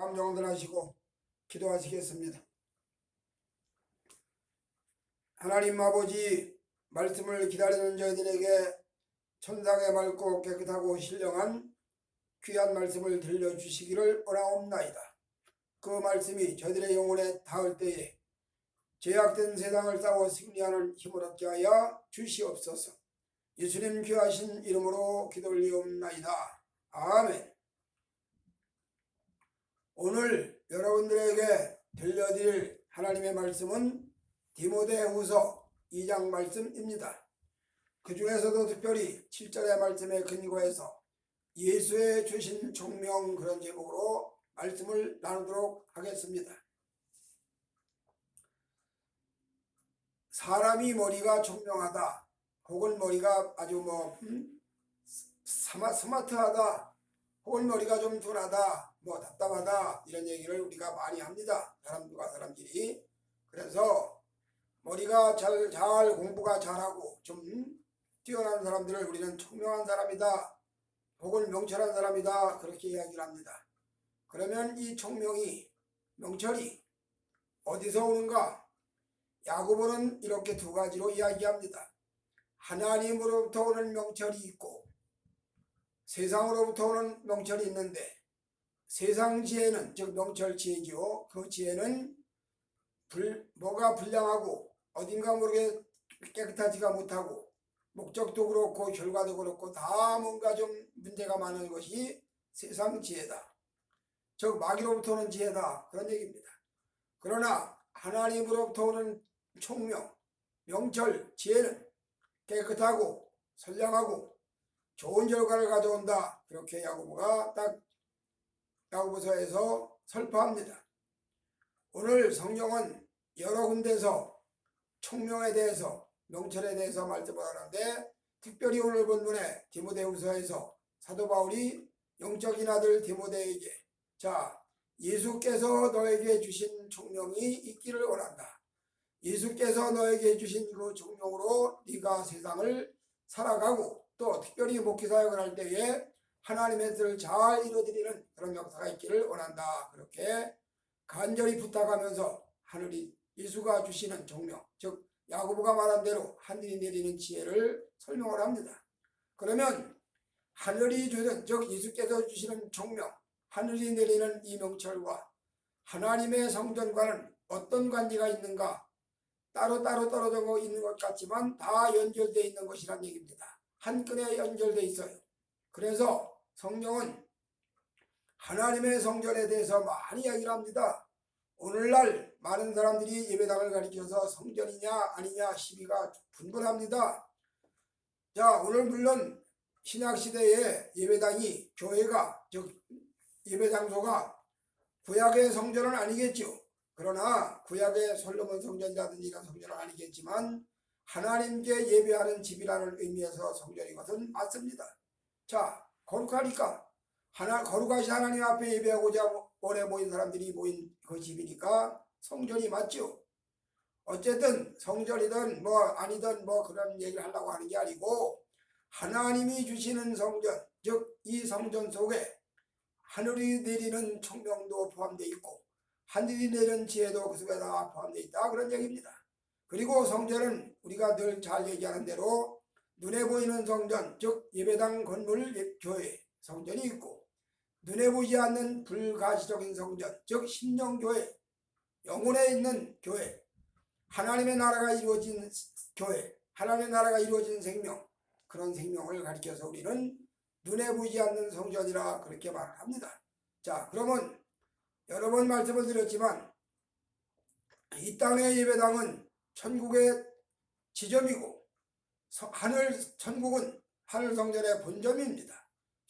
방정들 하시고 기도하시겠습니다. 하나님 아버지, 말씀을 기다리는 저희들에게 천상의 맑고 깨끗하고 신령한 귀한 말씀을 들려주시기를 원하옵나이다. 그 말씀이 저희들의 영혼에 닿을 때에 죄악된 세상을 싸워 승리하는 힘을 얻게 하여 주시옵소서. 예수님 귀하신 이름으로 기도 올리옵나이다. 아멘. 오늘 여러분들에게 들려드릴 하나님의 말씀은 디모데후서 2장 말씀입니다. 그 중에서도 특별히 7절의 말씀에 근거해서 예수의 주신 총명, 그런 제목으로 말씀을 나누도록 하겠습니다. 사람이 머리가 총명하다, 혹은 머리가 아주 스마트하다, 혹은 머리가 좀 둔하다, 답답하다, 이런 얘기를 우리가 많이 합니다. 사람들과 사람끼리. 그래서 머리가 잘 공부가 잘하고 좀 뛰어난 사람들을 우리는 총명한 사람이다, 혹은 명철한 사람이다, 그렇게 이야기를 합니다. 그러면 이 총명이, 명철이 어디서 오는가? 야고보는 이렇게 두 가지로 이야기합니다. 하나님으로부터 오는 명철이 있고 세상으로부터 오는 명철이 있는데, 세상 지혜는, 즉 명철 지혜지요, 그 지혜는 뭐가 불량하고 어딘가 모르게 깨끗하지가 못하고 목적도 그렇고 결과도 그렇고 다 뭔가 좀 문제가 많은 것이 세상 지혜다, 즉 마귀로부터 오는 지혜다, 그런 얘기입니다. 그러나 하나님으로부터 오는 총명, 명철, 지혜는 깨끗하고 선량하고 좋은 결과를 가져온다, 그렇게 야고보가 딱 야고보서에서 설파합니다. 오늘 성경은 여러 군데서 총명에 대해서, 명철에 대해서 말씀을 하는데, 특별히 오늘 본문에 디모데후서에서 사도 바울이 영적인 아들 디모데에게, 예수께서 너에게 주신 총명이 있기를 원한다. 예수께서 너에게 주신 그 총명으로 네가 세상을 살아가고, 또 특별히 목회사역을 할 때에 하나님의 뜻을 잘 이루어드리는 그런 역사가 있기를 원한다, 그렇게 간절히 부탁하면서 하늘이 예수가 주시는 총명, 즉 야고보가 말한 대로 하늘이 내리는 지혜를 설명을 합니다. 그러면 하늘이 주는, 즉 예수께서 주시는 총명, 하늘이 내리는 이 명철과 하나님의 성전과는 어떤 관계가 있는가? 따로따로 떨어져 있는 것 같지만 다 연결되어 있는 것이란 얘기입니다. 한 끈에 연결되어 있어요. 그래서 성경은 하나님의 성전에 대해서 많이 이야기를 합니다. 오늘날 많은 사람들이 예배당을 가리켜서 성전이냐 아니냐 시비가 분분합니다. 오늘 물론 신약시대의 예배당이, 교회가, 즉 예배장소가 구약의 성전은 아니겠죠. 그러나 구약의 솔로몬 성전이라든지 이런 성전은 아니겠지만 하나님께 예배하는 집이라는 의미에서 성전인 것은 맞습니다. 거룩하니까, 거룩하신 하나님 앞에 예배하고자 오래 모인 사람들이 모인 그 집이니까 성전이 맞죠. 어쨌든 성전이든 아니든 그런 얘기를 하려고 하는 게 아니고, 하나님이 주시는 성전, 즉 이 성전 속에 하늘이 내리는 총명도 포함되어 있고 하늘이 내리는 지혜도 그 속에 다 포함되어 있다, 그런 얘기입니다. 그리고 성전은 우리가 늘 잘 얘기하는 대로 눈에 보이는 성전, 즉 예배당, 건물, 교회, 성전이 있고, 눈에 보이지 않는 불가시적인 성전, 즉 심령교회, 영혼에 있는 교회, 하나님의 나라가 이루어진 교회, 하나님의 나라가 이루어진 생명, 그런 생명을 가리켜서 우리는 눈에 보이지 않는 성전이라 그렇게 말을 합니다. 그러면 여러 번 말씀을 드렸지만 이 땅의 예배당은 천국의 지점이고, 천국은 하늘 성전의 본점입니다.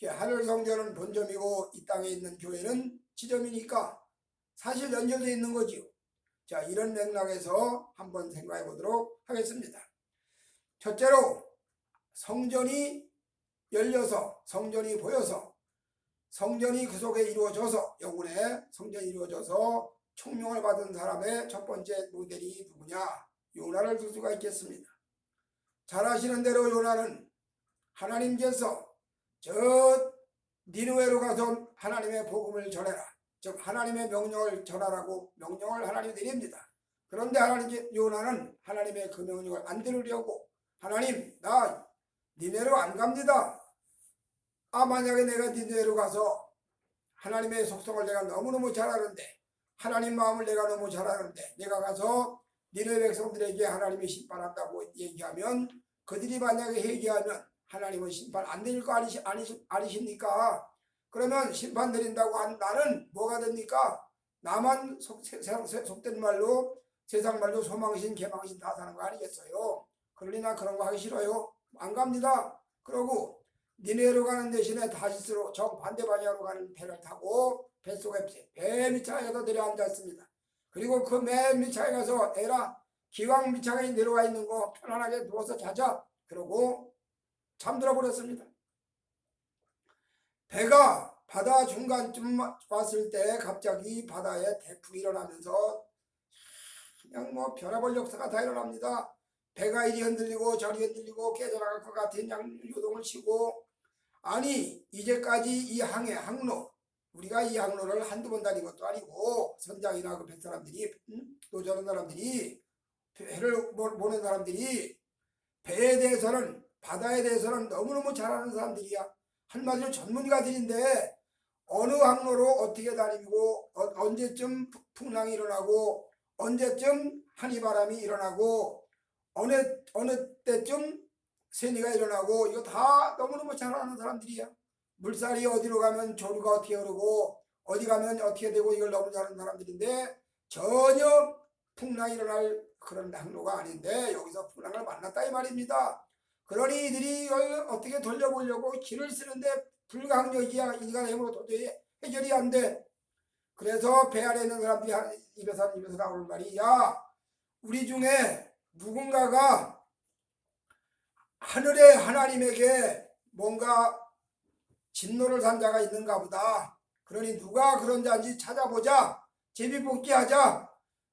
하늘 성전은 본점이고 이 땅에 있는 교회는 지점이니까 사실 연결되어 있는 거지요. 이런 맥락에서 한번 생각해 보도록 하겠습니다. 첫째로, 성전이 열려서, 성전이 보여서, 성전이 그 속에 이루어져서, 영혼의 성전이 이루어져서 총명을 받은 사람의 첫 번째 모델이 누구냐? 요나를 들 수가 있겠습니다. 잘 아시는 대로 요나는 하나님께서 저 니느웨로 가서 하나님의 복음을 전해라, 즉 하나님의 명령을 전하라고 명령을 하나님이 내립니다. 그런데 하나님 요나는 하나님의 그 명령을 안 들으려고 하나님 나 니네로 안 갑니다. 만약에 내가 니네로 가서 하나님의 속성을 내가 너무너무 잘 아는데 하나님 마음을 내가 너무 잘 아는데 내가 가서 니네 백성들에게 하나님이 심판한다고 얘기하면 그들이 만약에 회개하면 하나님은 심판 안 내릴 거 아니십니까? 그러면 심판 내린다고 한 나는 뭐가 됩니까? 나만 속된 말로 세상 말로 소망신 개망신 다 사는 거 아니겠어요? 그러니 나 그런 거 하기 싫어요. 안 갑니다. 그러고 니네로 가는 대신에 다시스로 정반대 방향으로 가는 배를 타고 뱃속에 배 밑창에서 내려앉았습니다. 그리고 그 맨 밑창에 가서 에라 기왕 밑창에 내려와 있는 거 편안하게 누워서 자자. 그러고 잠들어 버렸습니다. 배가 바다 중간쯤 왔을 때 갑자기 바다에 대풍이 일어나면서 그냥 뭐 별의별 역사가 다 일어납니다. 배가 이리 흔들리고 저리 흔들리고 깨져나갈 것 같은 요동을 치고 아니 이제까지 이 항로 우리가 이 항로를 한두 번 다닌 것도 아니고 선장이나 그 뱃사람들이 또 저런 사람들이 배를 보는 사람들이 배에 대해서는 바다에 대해서는 너무너무 잘 아는 사람들이야. 한마디로 전문가들인데 어느 항로로 어떻게 다니고 언제쯤 풍랑이 일어나고 언제쯤 한이바람이 일어나고 어느 때쯤 세니가 일어나고 이거 다 너무너무 잘 아는 사람들이야. 물살이 어디로 가면 조류가 어떻게 흐르고 어디 가면 어떻게 되고 이걸 너무 잘 아는 사람들인데 전혀 풍랑이 일어날 그런 항로가 아닌데 여기서 풍랑을 만났다 이 말입니다. 그러니 이들이 이걸 어떻게 돌려보려고 길을 쓰는데 불가항력이야. 인간의 힘으로 도저히 해결이 안 돼. 그래서 배 안에 있는 사람들이 입에서 나오는 말이 야 우리 중에 누군가가 하늘의 하나님에게 뭔가 진노를 산 자가 있는가 보다. 그러니 누가 그런 자인지 찾아보자. 제비뽑기하자.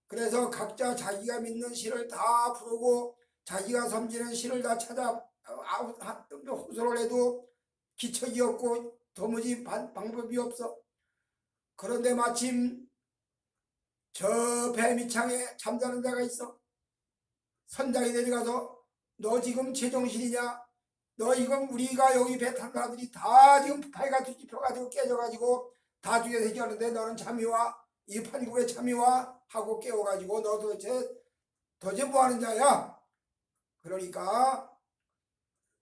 그래서 각자 자기가 믿는 신을 다 부르고 자기가 섬기는 신을 다 찾아 호소를 해도 기척이 없고 도무지 방법이 없어. 그런데 마침 저 배 밑창에 잠자는 자가 있어. 선장이 내려가서 너 지금 제정신이냐? 너 이건 우리가 여기 배 탄 사람들이 다 지금 파이가 뒤집혀가지고 깨져가지고 다 죽여서 얘기하는데 너는 잠이 와? 이 판국에 잠이 와? 하고 깨워가지고 너 도대체 뭐하는 자야? 그러니까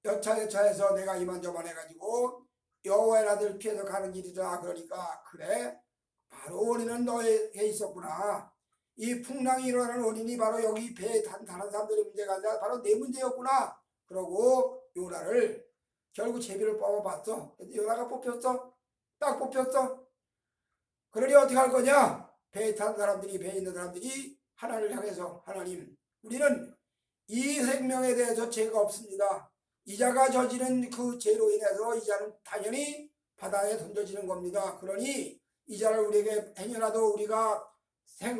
여차여차해서 내가 이만저만 해가지고 여호와의 아들 피해서 가는 길이다. 그러니까 그래 바로 원인은 너에게 있었구나. 이 풍랑이 일어나는 원인이 바로 여기 배에 탄 다른 사람들의 문제가 아니라 바로 내 문제였구나. 그러고 요나를 결국 제비를 뽑아봤어. 요나가 뽑혔어. 딱 뽑혔어. 그러니 어떻게 할 거냐? 배에 탄 사람들이 배에 있는 사람들이 하나님을 향해서 하나님 우리는 이 생명에 대해서 죄가 없습니다. 이자가 저지른 그 죄로 인해서 이자는 당연히 바다에 던져지는 겁니다. 그러니 이자를 우리에게 행여라도 우리가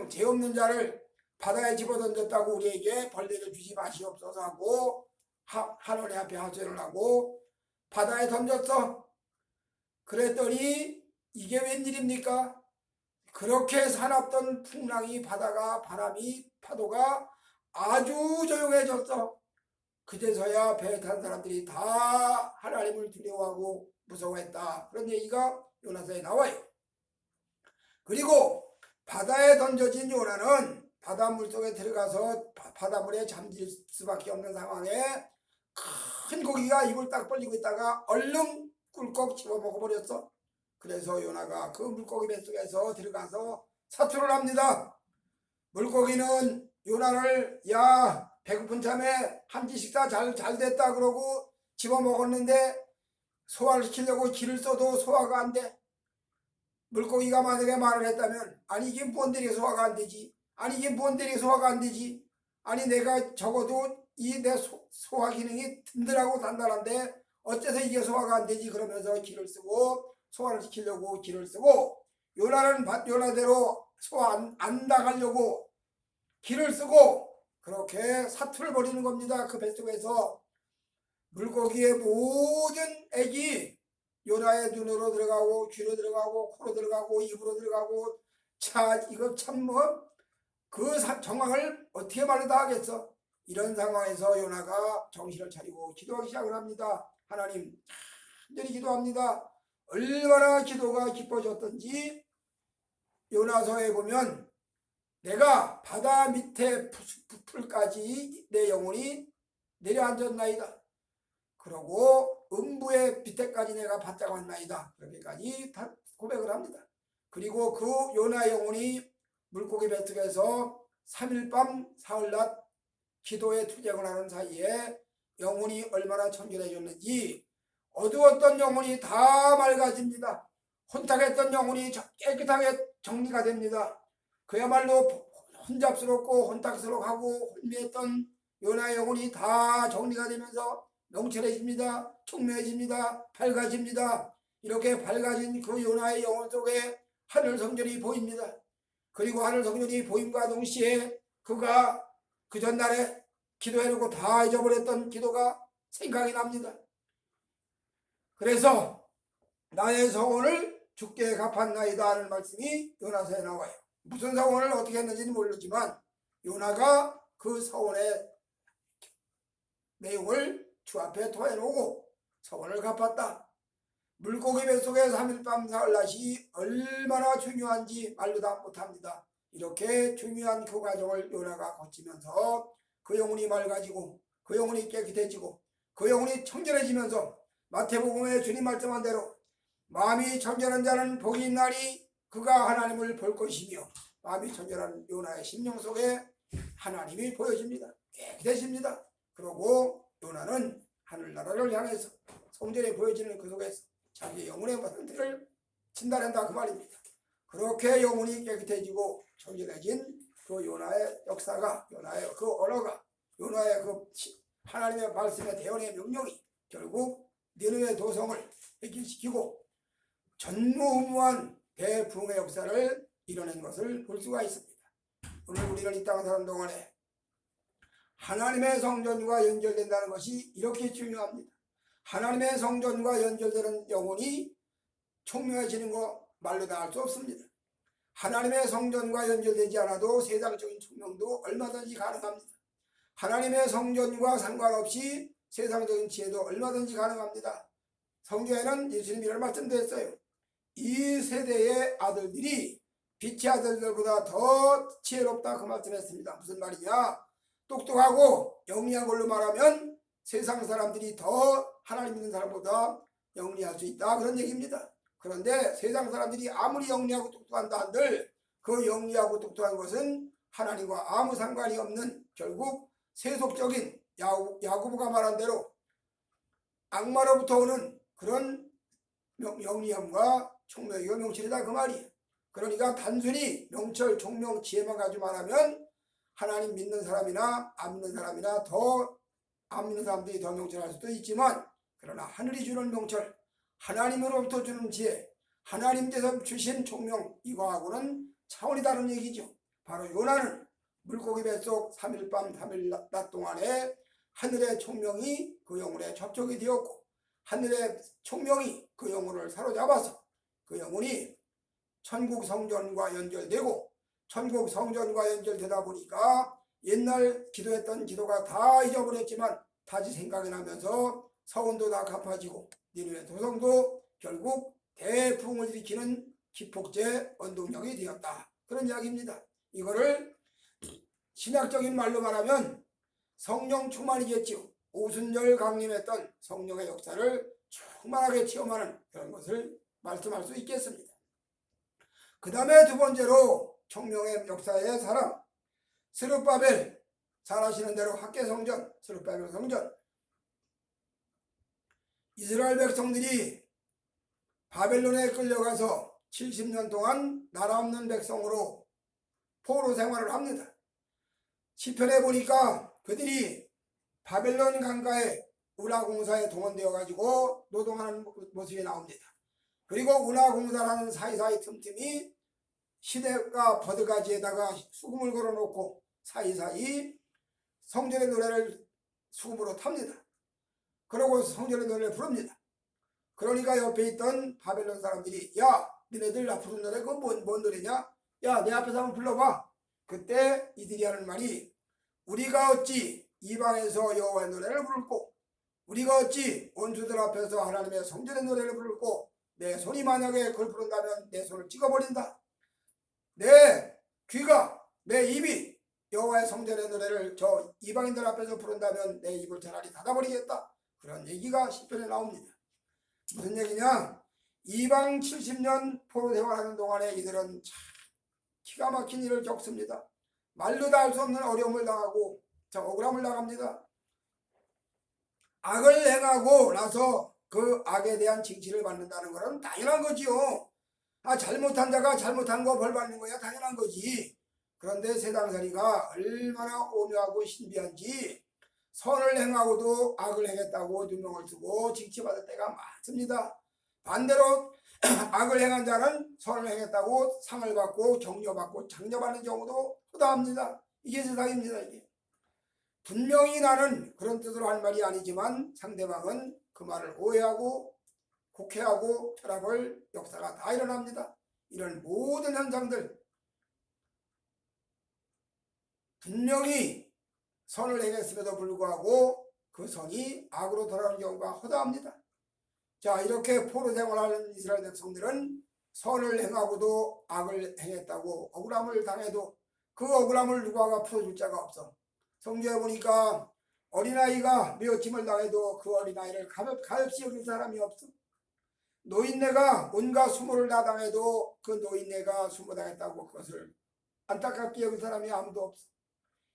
죄 없는 자를 바다에 집어던졌다고 우리에게 벌레를 주지 마시옵소서 하고 하나님 앞에 하소연을 하고 바다에 던졌어. 그랬더니 이게 웬일입니까? 그렇게 사납던 풍랑이 바람이 파도가 아주 조용해졌어. 그제서야 배에 탄 사람들이 다 하나님을 두려워하고 무서워했다. 그런 얘기가 요나서에 나와요. 그리고 바다에 던져진 요나는 바닷물 속에 들어가서 바닷물에 잠길 수밖에 없는 상황에 큰 고기가 입을 딱 벌리고 있다가 얼른 꿀꺽 집어 먹어버렸어. 그래서 요나가 그 물고기 뱃속에서 들어가서 사투를 합니다. 물고기는 요나를 야 배고픈 참에 한끼 식사 잘 됐다 그러고 집어 먹었는데 소화를 시키려고 기를 써도 소화가 안 돼. 물고기가 만약에 말을 했다면 아니 이게 뭔데리 소화가 안 되지? 아니 이게 뭔데리 소화가 안 되지? 아니 내가 적어도 이 내 소화 기능이 든든하고 단단한데 어째서 이게 소화가 안 되지? 그러면서 기를 쓰고 소화를 시키려고 기를 쓰고 요나는 요나대로 소화 안 나가려고 기를 쓰고 그렇게 사투를 벌이는 겁니다. 그 뱃속에서 물고기의 모든 액이 요나의 눈으로 들어가고 귀로 들어가고 코로 들어가고 입으로 들어가고 자 이거 참 뭐 그 정황을 어떻게 말로 다 하겠어. 이런 상황에서 요나가 정신을 차리고 기도하기 시작을 합니다. 하나님 간절히 기도합니다. 얼마나 기도가 깊어졌던지 요나서에 보면 내가 바다 밑에 풀까지 내 영혼이 내려앉았나이다. 그러고 음부의 빛에까지 내가 바짝 왔나이다. 그렇게까지 다 고백을 합니다. 그리고 그 요나 영혼이 물고기 뱃속에서 3일 밤 사흘 낮 기도에 투쟁을 하는 사이에 영혼이 얼마나 청결해졌는지 어두웠던 영혼이 다 맑아집니다. 혼탁했던 영혼이 깨끗하게 정리가 됩니다. 그야말로 혼잡스럽고 혼탁스럽고 혼미했던 요나의 영혼이 다 정리가 되면서 명철해집니다. 총명해집니다. 밝아집니다. 이렇게 밝아진 그 요나의 영혼 속에 하늘 성전이 보입니다. 그리고 하늘 성전이 보임과 동시에 그가 그 전날에 기도해놓고 다 잊어버렸던 기도가 생각이 납니다. 그래서 나의 서원을 주께 갚았나이다 하는 말씀이 요나서에 나와요. 무슨 서원을 어떻게 했는지는 모르지만 요나가 그 서원의 내용을 주 앞에 토해놓고 서원을 갚았다. 물고기 뱃속에 3일 밤 사흘 낮이 얼마나 중요한지 말로 다 못합니다. 이렇게 중요한 그 과정을 요나가 거치면서 그 영혼이 맑아지고 그 영혼이 깨끗해지고 그 영혼이 청결해지면서 마태복음에 주님 말씀한 대로 마음이 청결한 자는 복이 있나니 그가 하나님을 볼 것이며 마음이 청결한 요나의 심령 속에 하나님이 보여집니다. 깨끗해집니다. 그러고 요나는 하늘나라를 향해서 성전에 보여지는 그 속에서 자기 영혼의 모습들을 진단한다 그 말입니다. 그렇게 영혼이 깨끗해지고 청결해진 그 요나의 역사가 요나의 그 언어가 요나의 그 하나님의 말씀의 대언의 명령이 결국 니느웨 도성을 해결시키고 전무후무한 대붕의 역사를 이뤄낸 것을 볼 수가 있습니다. 오늘 우리는 이 땅에 사는 동안에 하나님의 성전과 연결된다는 것이 이렇게 중요합니다. 하나님의 성전과 연결되는 영혼이 총명해지는 거 말로 다 할 수 없습니다. 하나님의 성전과 연결되지 않아도 세상적인 총명도 얼마든지 가능합니다. 하나님의 성전과 상관없이 세상적인 지혜도 얼마든지 가능합니다. 성경에는 예수님이 이런 말씀도 했어요. 이 세대의 아들들이 빛의 아들들보다 더 지혜롭다 그 말씀했습니다. 무슨 말이냐? 똑똑하고 영리한 걸로 말하면 세상 사람들이 더 하나님 믿는 사람보다 영리할 수 있다 그런 얘기입니다. 그런데 세상 사람들이 아무리 영리하고 똑똑한다 한들 그 영리하고 똑똑한 것은 하나님과 아무 상관이 없는 결국 세속적인 야고보가 말한 대로 악마로부터 오는 그런 영리함과 총명이고 명철이다 그 말이에요. 그러니까 단순히 명철, 총명, 지혜만 가지고만 하면 하나님 믿는 사람이나 안 믿는 사람이나 더 안 믿는 사람들이 더 명철할 수도 있지만 그러나 하늘이 주는 명철, 하나님으로부터 주는 지혜, 하나님께서 주신 총명 이거하고는 차원이 다른 얘기죠. 바로 요나는 물고기 뱃속 3일 밤 3일 낮 동안에 하늘의 총명이 그 영혼에 접촉이 되었고 하늘의 총명이 그 영혼을 사로잡아서 그 영혼이 천국 성전과 연결되고 천국 성전과 연결되다 보니까 옛날 기도했던 기도가 다 잊어버렸지만 다시 생각이 나면서 서원도 다 갚아지고 니느웨 도성도 결국 대풍을 일으키는 기폭제 원동력이 되었다. 그런 이야기입니다. 이거를 신학적인 말로 말하면 성령 충만이겠지요. 오순절 강림했던 성령의 역사를 충만하게 체험하는 그런 것을 말씀할 수 있겠습니다. 그 다음에 두 번째로 총명의 역사의 사람 스룹바벨 잘 아시는 대로 학개성전 스룹바벨 성전 이스라엘 백성들이 바벨론에 끌려가서 70년 동안 나라 없는 백성으로 포로 생활을 합니다. 시편에 보니까 그들이 바벨론 강가에 운하공사에 동원되어 가지고 노동하는 모습이 나옵니다. 그리고 운하공사라는 사이사이 틈틈이 시대가 버드가지에다가 수금을 걸어놓고 사이사이 성전의 노래를 수금으로 탑니다. 그리고 성전의 노래를 부릅니다. 그러니까 옆에 있던 바벨론 사람들이 야 니네들 나 부른 노래 그건 뭔 노래냐? 야 내 앞에서 한번 불러봐. 그때 이들이 하는 말이 우리가 어찌 이방에서 여호와의 노래를 부를꼬 우리가 어찌 원수들 앞에서 하나님의 성전의 노래를 부를꼬 내 손이 만약에 그걸 부른다면 내 손을 찍어버린다. 내 귀가 내 입이 여호와의 성전의 노래를 저 이방인들 앞에서 부른다면 내 입을 차라리 닫아버리겠다. 그런 얘기가 시편에 나옵니다. 무슨 얘기냐? 이방 70년 포로 생활하는 동안에 이들은 참 기가 막힌 일을 겪습니다. 말로 다 할 수 없는 어려움을 당하고 참 억울함을 당합니다. 악을 행하고 나서 그 악에 대한 징치를 받는다는 것은 당연한 거지요. 잘못한 자가 잘못한 거 벌 받는 거야 당연한 거지. 그런데 세상살이가 얼마나 오묘하고 신비한지 선을 행하고도 악을 행했다고 누명을 쓰고 징치받을 때가 많습니다. 반대로 악을 행한 자는 선을 행했다고 상을 받고 격려받고 장려받는 경우도 허다합니다. 이게 세상입니다. 이게 분명히 나는 그런 뜻으로 한 말이 아니지만 상대방은 그 말을 오해하고 곡해하고 철학을 역사가 다 일어납니다. 이런 모든 현상들 분명히 선을 행했음에도 불구하고 그 선이 악으로 돌아가는 경우가 허다합니다. 자, 이렇게 포로 생활하는 이스라엘 백성들은 선을 행하고도 악을 행했다고 억울함을 당해도 그 억울함을 누가 풀어줄 자가 없어. 성경에 보니까 어린아이가 미워짐을 당해도 그 어린아이를 가엾이 여길 사람이 없어. 노인네가 온갖 수모를 다 당해도 그 노인네가 수모당했다고 그것을 안타깝게 여길 사람이 아무도 없어.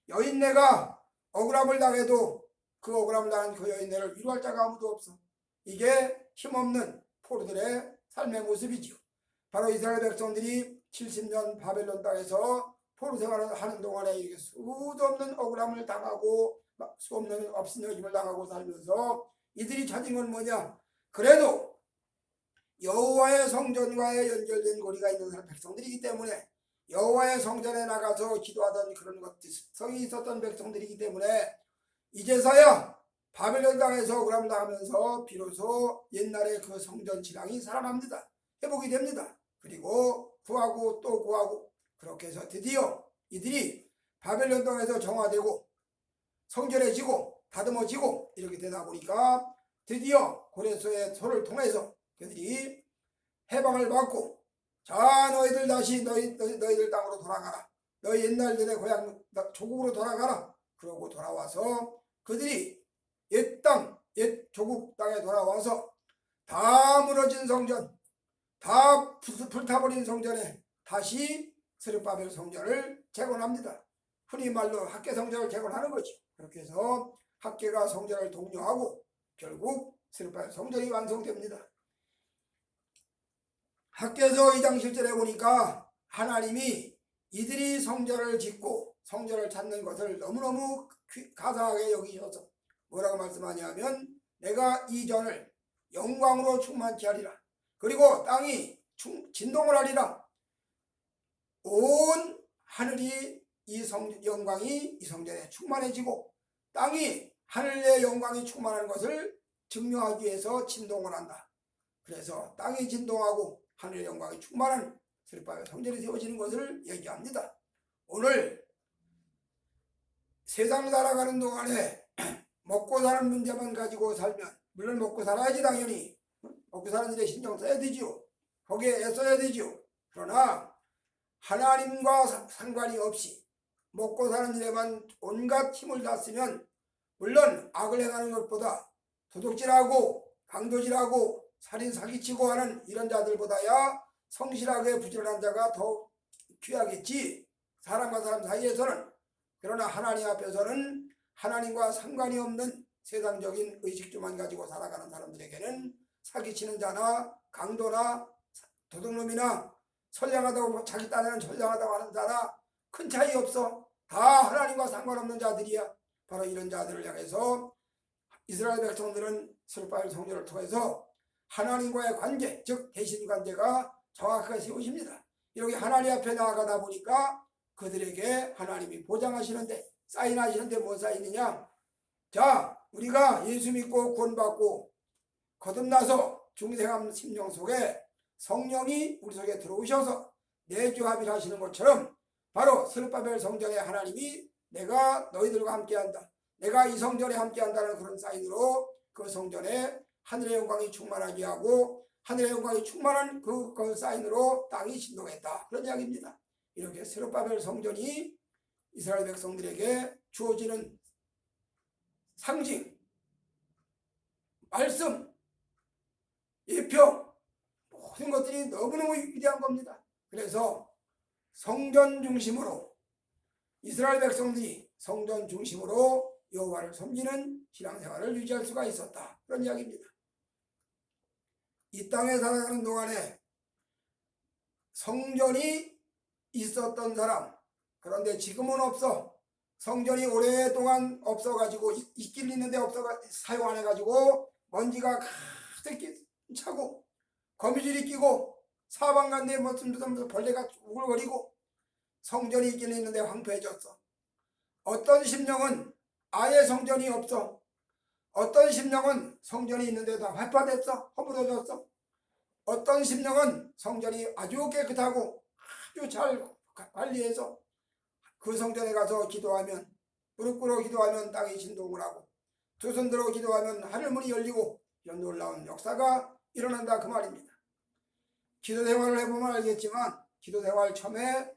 여인네가 억울함을 당해도 그 억울함을 당한 그 여인네를 위로할 자가 아무도 없어. 이게 힘없는 포로들의 삶의 모습이지요. 바로 이스라엘 백성들이 70년 바벨론 땅에서 포로 생활을 하는 동안에 이렇게 수도 없는 억울함을 당하고 수 없는 없은 여김을 당하고 살면서 이들이 찾은 건 뭐냐? 그래도 여호와의 성전과의 연결된 고리가 있는 사람 백성들이기 때문에 여호와의 성전에 나가서 기도하던 그런 성이 있었던 백성들이기 때문에 이제서야 바벨론 땅에서 억울함을 당하면서 비로소 옛날의 그 성전 신앙이 살아납니다. 회복이 됩니다. 그리고 구하고 또 구하고 그렇게 해서 드디어 이들이 바벨론 땅에서 정화되고 성전해지고 다듬어지고 이렇게 되다 보니까 드디어 고레스의 소를 통해서 그들이 해방을 받고 자 너희들 다시 너희들 땅으로 돌아가라. 너희 옛날들의 고향 조국으로 돌아가라. 그러고 돌아와서 그들이 옛 땅, 옛 조국 땅에 돌아와서 다 무너진 성전, 다 불타버린 성전에 다시 스룹바벨 성전을 재건합니다. 흔히 말로 학계 성전을 재건하는 거죠. 그렇게 해서 학계가 성전을 독려하고 결국 스룹바벨 성전이 완성됩니다. 학계서 2장 7절에 보니까 하나님이 이들이 성전을 짓고 성전을 찾는 것을 너무너무 가사하게 여기셔서 뭐라고 말씀하냐면 내가 이 전을 영광으로 충만케 하리라. 그리고 땅이 진동을 하리라. 온 하늘이 영광이 이 성전에 충만해지고 땅이 하늘의 영광이 충만한 것을 증명하기 위해서 진동을 한다. 그래서 땅이 진동하고 하늘의 영광이 충만한 스룹바벨 성전이 세워지는 것을 얘기합니다. 오늘 세상 살아가는 동안에 먹고 사는 문제만 가지고 살면 물론 먹고 살아야지 당연히 먹고 사는 일에 신경 써야 되지요. 거기에 애써야 되지요. 그러나 하나님과 상관이 없이 먹고 사는 일에만 온갖 힘을 다 쓰면 물론 악을 행하는 것보다 도둑질하고 강도질하고 살인 사기치고 하는 이런 자들보다야 성실하게 부지런한 자가 더 귀하겠지. 사람과 사람 사이에서는. 그러나 하나님 앞에서는 하나님과 상관이 없는 세상적인 의식주만 가지고 살아가는 사람들에게는 사기치는 자나 강도나 도둑놈이나 선량하다고 자기 딴에는 선량하다고 하는 자나 큰 차이 없어. 다 하나님과 상관없는 자들이야. 바로 이런 자들을 향해서 이스라엘 백성들은 스룹바벨 성전을 통해서 하나님과의 관계, 즉 대신 관계가 정확하게 세우십니다. 이렇게 하나님 앞에 나아가다 보니까 그들에게 하나님이 보장하시는데 사인하시는데 뭐 사인이냐? 자, 우리가 예수 믿고 구원받고 거듭나서 중생한 심령 속에 성령이 우리 속에 들어오셔서 내주합의를 하시는 것처럼 바로 스룹바벨 성전에 하나님이 내가 너희들과 함께한다, 내가 이 성전에 함께한다는 그런 사인으로 그 성전에 하늘의 영광이 충만하게 하고 하늘의 영광이 충만한 그 사인으로 땅이 진동했다, 그런 이야기입니다. 이렇게 스룹바벨 성전이 이스라엘 백성들에게 주어지는 상징, 말씀, 예표, 모든 것들이 너무너무 위대한 겁니다. 그래서 성전 중심으로 이스라엘 백성들이 성전 중심으로 여호와를 섬기는 신앙생활을 유지할 수가 있었다, 그런 이야기입니다. 이 땅에 살아가는 동안에 성전이 있었던 사람, 그런데 지금은 없어. 성전이 오랫동안 없어가지고 있긴 있는데 사용 안 해가지고 먼지가 가득 차고 거미줄이 끼고 사방간에 무슨 벌레가 우글거리고 성전이 있긴 있는데 황폐해졌어. 어떤 심령은 아예 성전이 없어. 어떤 심령은 성전이 있는데 다 회파됐어, 허물어졌어. 어떤 심령은 성전이 아주 깨끗하고 아주 잘 관리해서 그 성전에 가서 기도하면, 무릎 꿇어 기도하면 땅이 진동을 하고 두 손 들어 기도하면 하늘문이 열리고 이런 놀라운 역사가 일어난다, 그 말입니다. 기도 생활을 해보면 알겠지만 기도 생활 처음에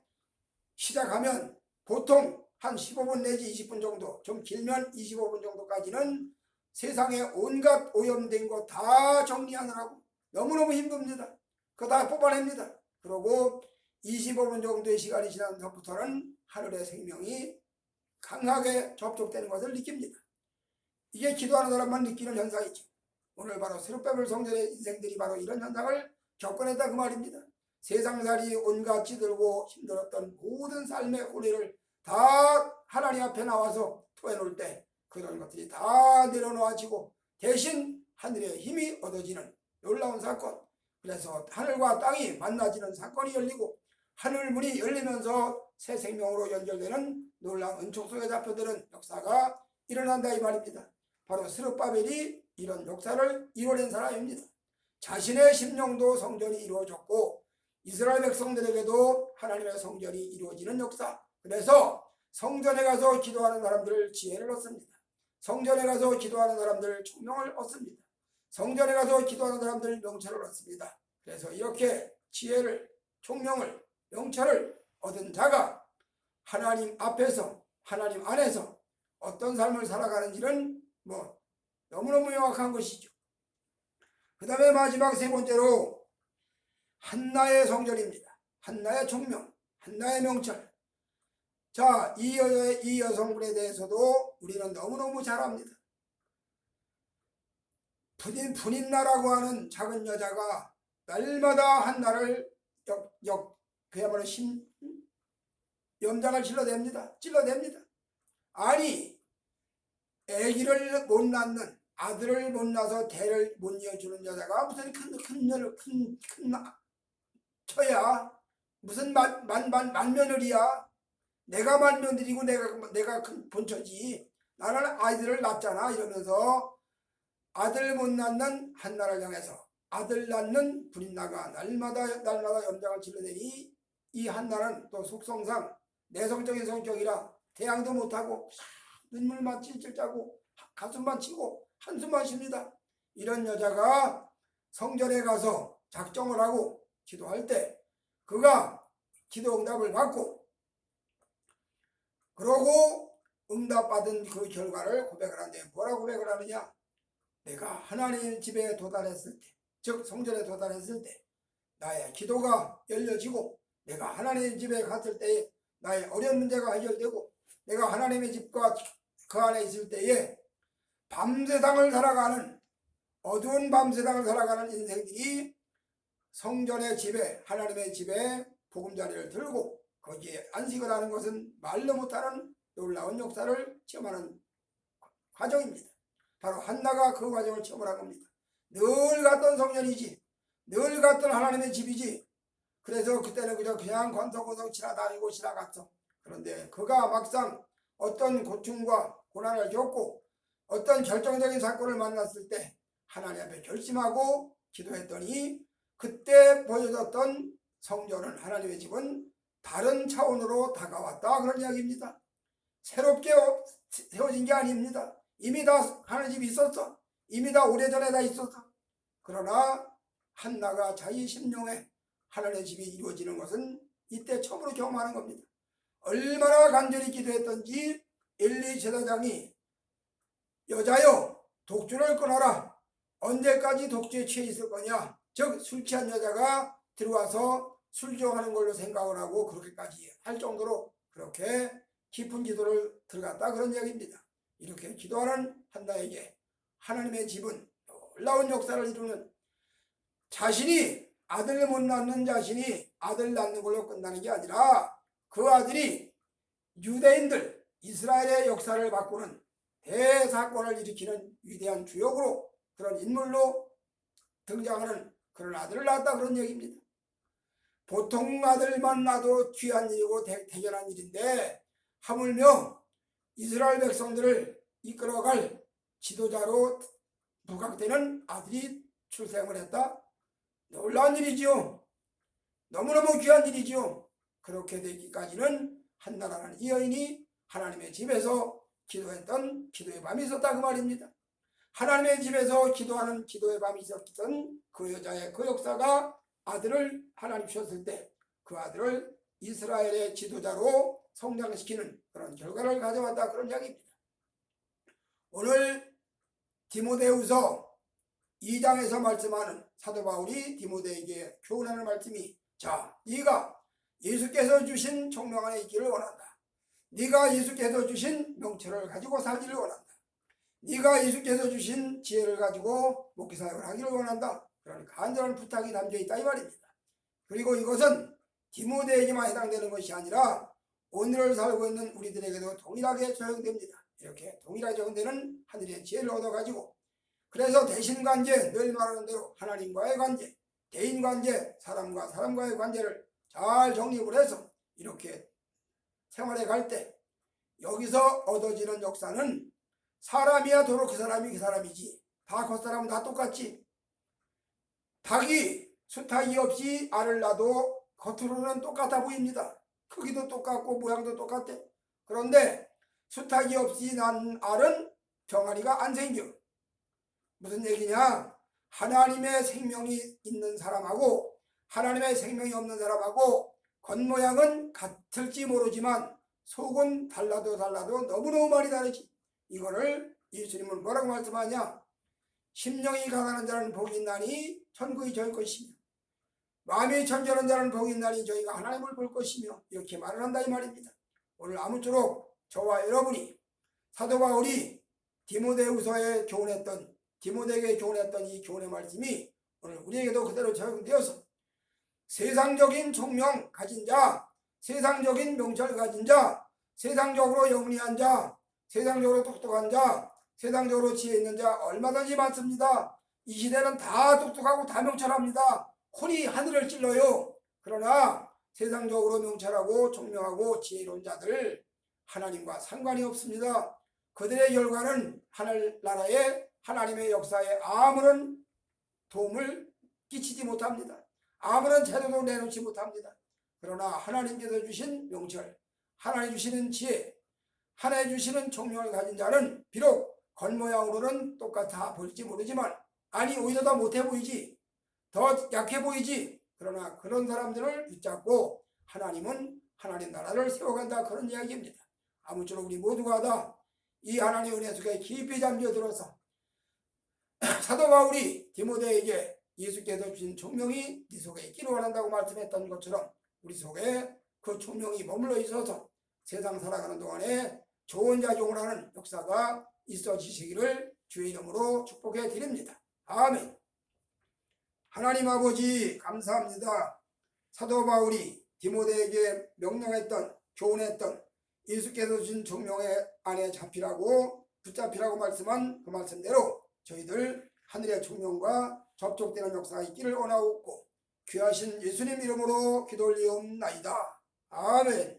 시작하면 보통 한 15분 내지 20분 정도, 좀 길면 25분 정도까지는 세상에 온갖 오염된 거 다 정리하느라고 너무너무 힘듭니다. 그거 다 뽑아냅니다. 그러고 25분 정도의 시간이 지난 후부터는 하늘의 생명이 강하게 접촉되는 것을 느낍니다. 이게 기도하는 사람만 느끼는 현상이죠. 오늘 바로 스룹바벨 성전의 인생들이 바로 이런 현상을 겪어냈다, 그 말입니다. 세상살이 온갖 찌들고 힘들었던 모든 삶의 고뇌를 다 하나님 앞에 나와서 토해놓을 때 그런 것들이 다 내려놓아지고 대신 하늘의 힘이 얻어지는 놀라운 사건, 그래서 하늘과 땅이 만나지는 사건이 열리고 하늘문이 열리면서 새 생명으로 연결되는 놀라운 은총 속에 잡혀드는 역사가 일어난다, 이 말입니다. 바로 스룹바벨이 이런 역사를 이뤄낸 사람입니다. 자신의 심령도 성전이 이루어졌고 이스라엘 백성들에게도 하나님의 성전이 이루어지는 역사, 그래서 성전에 가서 기도하는 사람들 지혜를 얻습니다. 성전에 가서 기도하는 사람들 총명을 얻습니다. 성전에 가서 기도하는 사람들 명철을 얻습니다. 그래서 이렇게 지혜를, 총명을, 명철을 얻은 자가 하나님 앞에서, 하나님 안에서 어떤 삶을 살아가는지는 너무너무 명확한 것이죠. 그 다음에 마지막 세 번째로 한나의 성전입니다. 한나의 총명, 한나의 명철. 자, 이 여성분에 대해서도 우리는 너무너무 잘 압니다. 분인나라고 하는 작은 여자가 날마다 한나를 그야말로 염장을 찔러댑니다. 아니, 아기를 못 낳는, 아들을 못 낳아서 대를 못 이어주는 여자가 무슨 큰 처야, 무슨 만며느리야. 내가 만며느리고 내가 큰 본처지. 나는 아이들을 낳잖아. 이러면서 아들 못 낳는 한나를 향해서 아들 낳는 분인나가 날마다 염장을 찔러대니 이 한나는 또 속성상 내성적인 성격이라 대항도 못하고 눈물만 찔찔 짜고 가슴만 치고 한숨만 쉽니다. 이런 여자가 성전에 가서 작정을 하고 기도할 때 그가 기도 응답을 받고 그러고 응답받은 그 결과를 고백을 하는데 뭐라고 고백을 하느냐? 내가 하나님 집에 도달했을 때, 즉 성전에 도달했을 때 나의 기도가 열려지고 내가 하나님 집에 갔을 때에 나의 어려운 문제가 해결되고 내가 하나님의 집과 그 안에 있을 때에 밤세상을 살아가는, 어두운 밤세상을 살아가는 인생들이 성전의 집에, 하나님의 집에 보금자리를 들고 거기에 안식을 하는 것은 말로 못하는 놀라운 역사를 체험하는 과정입니다. 바로 한나가 그 과정을 체험을 한 겁니다. 늘 갔던 성전이지, 늘 갔던 하나님의 집이지. 그래서 그때는 그냥 건성건성 지나다니고 지나갔어. 그런데 그가 막상 어떤 고충과 고난을 겪고 어떤 결정적인 사건을 만났을 때 하나님 앞에 결심하고 기도했더니 그때 보여줬던 성전은, 하나님의 집은 다른 차원으로 다가왔다, 그런 이야기입니다. 새롭게 세워진 게 아닙니다. 이미 다 하나님 집이 있었어. 이미 다 오래전에 다 있었어. 그러나 한나가 자기 심령에 하나님의 집이 이루어지는 것은 이때 처음으로 경험하는 겁니다. 얼마나 간절히 기도했던지 엘리 제사장이 여자여 독주를 끊어라. 언제까지 독주에 취해 있을 거냐. 즉 술 취한 여자가 들어와서 술정하는 걸로 생각을 하고 그렇게까지 할 정도로 그렇게 깊은 기도를 들어갔다, 그런 이야기입니다. 이렇게 기도하는 한나에게 하나님의 집은 놀라운 역사를 이루는, 자신이 아들 못 낳는 자신이 아들 낳는 걸로 끝나는 게 아니라 그 아들이 유대인들 이스라엘의 역사를 바꾸는 대사건을 일으키는 위대한 주역으로, 그런 인물로 등장하는 그런 아들을 낳았다, 그런 얘기입니다. 보통 아들만 낳아도 귀한 일이고 대견한 일인데 하물며 이스라엘 백성들을 이끌어갈 지도자로 부각되는 아들이 출생을 했다. 놀라운 일이지요. 너무너무 귀한 일이지요. 그렇게 되기까지는 한나라는 이 여인이 하나님의 집에서 기도했던 기도의 밤이 있었다, 그 말입니다. 하나님의 집에서 기도하는 기도의 밤이 있었던 그 여자의 그 역사가 아들을 하나님 주셨을 때 그 아들을 이스라엘의 지도자로 성장시키는 그런 결과를 가져왔다, 그런 이야기입니다. 오늘 디모데후서 2장에서 말씀하는 사도 바울이 디모데에게 교훈하는 말씀이, 자, 네가 예수께서 주신 총명 안에 있기를 원한다. 네가 예수께서 주신 명철을 가지고 살기를 원한다. 네가 예수께서 주신 지혜를 가지고 목회사역을 하기를 원한다. 그런 간절한 부탁이 담겨있다, 이 말입니다. 그리고 이것은 디모데에게만 해당되는 것이 아니라 오늘을 살고 있는 우리들에게도 동일하게 적용됩니다. 이렇게 동일하게 적용되는 하늘의 지혜를 얻어가지고, 그래서 대신관계, 늘 말하는 대로 하나님과의 관계, 대인관계, 사람과 사람과의 관계를 잘 정립을 해서 이렇게 생활해 갈 때 여기서 얻어지는 역사는 사람이야 도로 그 사람이 그 사람이지, 다 겉사람은 다 똑같지. 닭이 수탉이 없이 알을 낳아도 겉으로는 똑같아 보입니다. 크기도 똑같고 모양도 똑같대. 그런데 수탉이 없이 난 알은 병아리가 안 생겨. 무슨 얘기냐? 하나님의 생명이 있는 사람하고 하나님의 생명이 없는 사람하고 겉모양은 같을지 모르지만 속은 달라도 너무너무 많이 다르지. 이거를 예수님은 뭐라고 말씀하냐? 심령이 가난한 자는 복이 있나니 천국이 저희 것이며 마음이 천전한 자는 복이 있나니 저희가 하나님을 볼 것이며, 이렇게 말을 한다, 이 말입니다. 오늘 아무쪼록 저와 여러분이 사도 바울이 디모데후서에 교훈했던, 디모데에게 교훈했던 이 교훈의 말씀이 오늘 우리에게도 그대로 적용되어서 세상적인 총명 가진 자, 세상적인 명철 가진 자, 세상적으로 영리한 자, 세상적으로 똑똑한 자, 세상적으로 지혜 있는 자 얼마든지 많습니다. 이 시대는 다 똑똑하고 다 명철합니다. 혼이 하늘을 찔러요. 그러나 세상적으로 명철하고 총명하고 지혜로운 자들 하나님과 상관이 없습니다. 그들의 결과는 하늘나라의 하나님의 역사에 아무런 도움을 끼치지 못합니다. 아무런 재료도 내놓지 못합니다. 그러나 하나님께서 주신 명철, 하나님 주시는 지혜, 하나님 주시는 총명을 가진 자는 비록 겉모양으로는 똑같아 보일지 모르지만, 아니 오히려 더 못해 보이지, 더 약해 보이지, 그러나 그런 사람들을 붙잡고 하나님은 하나님 나라를 세워간다, 그런 이야기입니다. 아무쪼록 우리 모두가 다 이 하나님의 은혜 속에 깊이 잠겨들어서 사도 바울이 디모데에게 예수께서 주신 총명이 네 속에 있기를 원한다고 말씀했던 것처럼 우리 속에 그 총명이 머물러 있어서 세상 살아가는 동안에 좋은 작용을 하는 역사가 있어지시기를 주의 이름으로 축복해 드립니다. 아멘. 하나님 아버지 감사합니다. 사도 바울이 디모데에게 명령했던, 교훈했던 예수께서 주신 총명의 안에 잡히라고, 붙잡히라고 말씀한 그 말씀대로 저희들 하늘의 총명과 접촉되는 역사가 있기를 원하옵고 귀하신 예수님 이름으로 기도 올리옵나이다. 아멘.